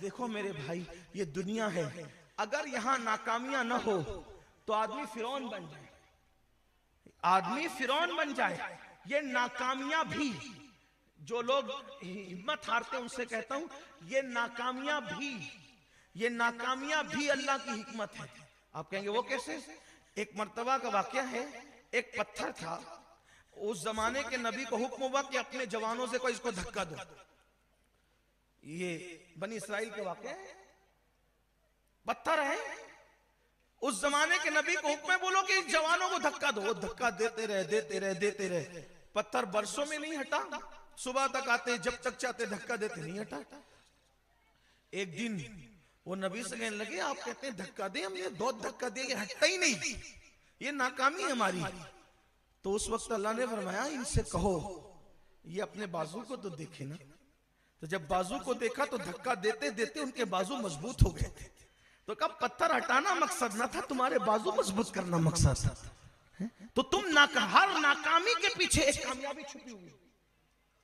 देखो मेरे भाई, ये दुनिया है, अगर यहां नाकामियां न हो तो आदमी फिरौन बन जाए, आदमी फिरौन बन जाए। ये नाकामियां भी, जो लोग हिम्मत हारते हैं उनसे कहता हूं, ये नाकामियां भी अल्लाह की हिकमत है। आप कहेंगे वो कैसे? एक मर्तबा का वाकया है, एक पत्थर था, उस जमाने के नबी को हुक्म हुआ कि अपने जवानों से कोई इसको धक्का दो। ये बनी इसराइल के वाकया है, पत्थर है, उस जमाने के नबी को हुक्म है, बोलो कि जवानों को धक्का दो। वो धक्का देते रहे, पत्थर बरसों में नहीं हटा, सुबह तक आते, जब तक चाहते धक्का देते, नहीं हटा। एक दिन वो नबी से कहने लगे, आप कहते हैं धक्का दे, हमने 2 धक्का दिए, ये हटता ही नहीं, ये नाकामी है हमारी। तो उस वक्त अल्लाह ने फरमाया, इनसे कहो ये अपने बाजू को तो देखे ना। तो जब बाजू को देखा तो धक्का देते देते उनके बाजू मजबूत हो गए थे। तो कब पत्थर हटाना मकसद ना था, तुम्हारे बाजू मजबूत करना मकसद था। तो तुम हर नाकामी के पीछे एक कामयाबी छुपी हुई है,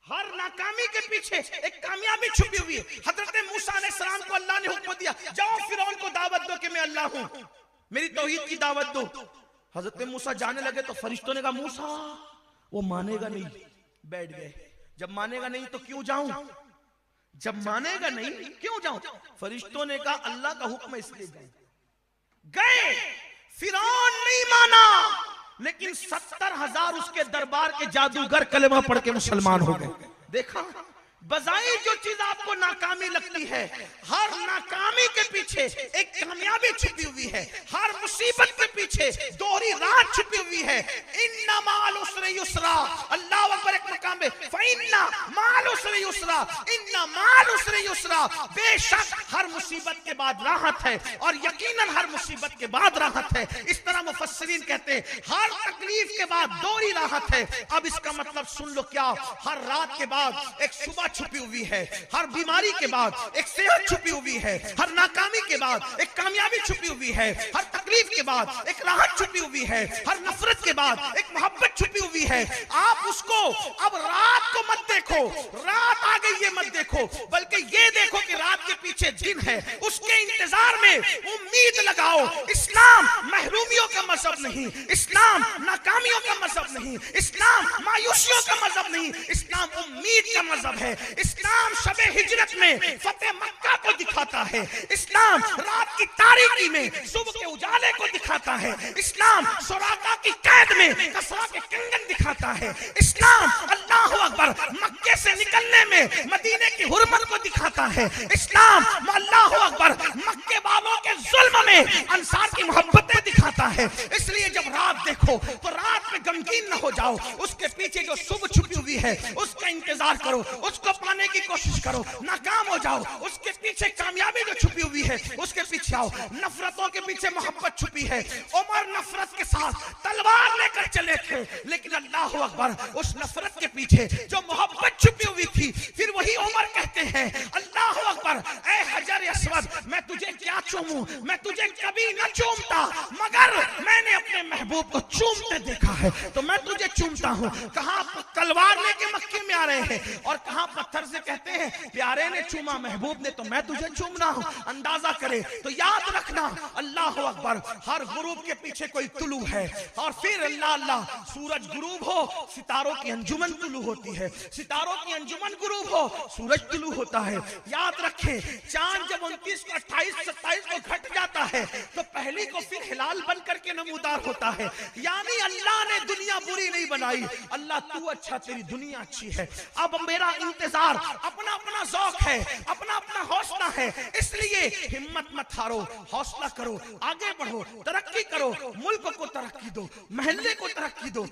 हर नाकामी के पीछे एक कामयाबी छुपी हुई है। हजरत मूसा अलैहिस्सलाम को अल्लाह ने हुक्म दिया, जाओ फिरौन को दावत दो कि मैं अल्लाह हूं, मेरी तौहीद की दावत दो। हजरत मूसा जाने लगे तो फरिश्तों ने कहा, मूसा वो मानेगा नहीं, बैठ गए। जब मानेगा नहीं तो क्यों जाऊं, जब मानेगा नहीं क्यों जाऊं? फरिश्तों ने कहा, अल्लाह का हुक्म इसलिए गए। फिरौन नहीं माना, लेकिन 70,000 उसके दरबार के जादूगर कलेमा पढ़ के मुसलमान हो गए। देखा, बजाय जो चीज आपको नाकामी लगती है, हर नाकामी के पीछे एक कामयाबी छुपी हुई है, हर मुसीबत के पीछे दोहरी रात छुपी हुई है। इन्ना माल उसरे युसरा, अल्लाह अकबर एक मकाम में, फइन्ना माल उसरे युसरा, इन्ना माल उसरे युसरा, बेशक हर मुसीबत के बाद राहत है, और यकीनन हर मुसीबत के बाद राहत है। इस तरह मुफस्सिरीन कहते हैं, हर तकलीफ के बाद दोहरी राहत है। अब इसका मतलब सुन लो, क्या हर रात के बाद एक सुबह छुपी हुई है, हर बीमारी के बाद एक सेहत छुपी हुई है, हर नाकामी के बाद एक कामयाबी छुपी हुई है, हर तकलीफ के बाद एक राहत छुपी हुई है, हर नफरत के बाद एक मोहब्बत छुपी हुई है। आप उसको अब रात को मत देखो, रात आ गई ये मत देखो, बल्कि ये देखो कि रात के पीछे दिन है, उसके इंतजार में उम्मीद लगाओ। इस्लाम महरूमियों का मजहब नहीं, इस्लाम नाकामियों का मजहब नहीं, इस्लाम मायूसियों का मजहब नहीं, इस्लाम उम्मीद का मजहब है। इस्लाम शबे हिजरत में फतेह मक्का को दिखाता है, इस्लाम रात की तारीकी में सुबह के उजाले को दिखाता है, इस्लाम सुराका की कैद में कसरा के कंगन दिखाता है, इस्लाम अल्लाह अकबर मक्के से निकलने में मदीने की हुर्मत को दिखाता है, इस्लाम अल्लाह अकबर मक्के वालों के जुल्म में अंसार की मोहब्बतें दिखाता है। इसलिए जब रात देखो तो रात में गमगीन न हो जाओ, उसके पीछे जो सुबह छुपी हुई है उसका इंतजार करो, उसको पाने की कोशिश करो, नाकाम हो जाओ, उसके पीछे कामयाबी जो छुपी हुई है उसके पीछे आओ। नफरतों के पीछे मोहब्बत छुपी है। उमर नफरत के साथ तलवार लेकर चले थे, लेकिन अल्लाह अकबर उस नफरत के पीछे जो मोहब्बत छुपी हुई थी, फिर वही उमर कहते हैं, अल्लाह अकबर, ऐ हजर अस्वद, मैं तुझे क्या चूमूं, मैं तुझे कभी न चूमता, मगर मैंने अपने महबूब को चूमते देखा है तो मैं तुझे चूमता हूं। कहां तलवार लेके मक्के में आ रहे हैं और कहां पत्थर से कहते हैं, प्यारे ने चूमा महबूब ने तो मैं तुझे चूमना हूं। अंदाजा करे तो याद रखना, अल्लाह अकबर, हर गुरूब के पीछे कोई तुलू है, और फिर अल्लाह अल्लाह, सूरज गुरूब हो, सितारों की अंजुमन तुलू होती है, सितारों की अंजुमन गुरूब हो, सूरज तुलू होता है। याद रखें, चांद जब 29 को 28 27 को घट जाता है तो पहली को फिर हिलाल बन करके नमूदार होता है। यानी अल्लाह ने दुनिया बुरी नहीं बनाई, अल्लाह तू अच्छा, तेरी दुनिया अच्छी है। अब मेरा इंतजार, अपना अपना ज़ौक़ है, अपना अपना हौसला है, इसलिए हिम्मत मत हारो, हौसला करो, आगे बढ़ो, तरक्की करो, मुल्क को तरक्की दो, महल्ले को तरक्की दो,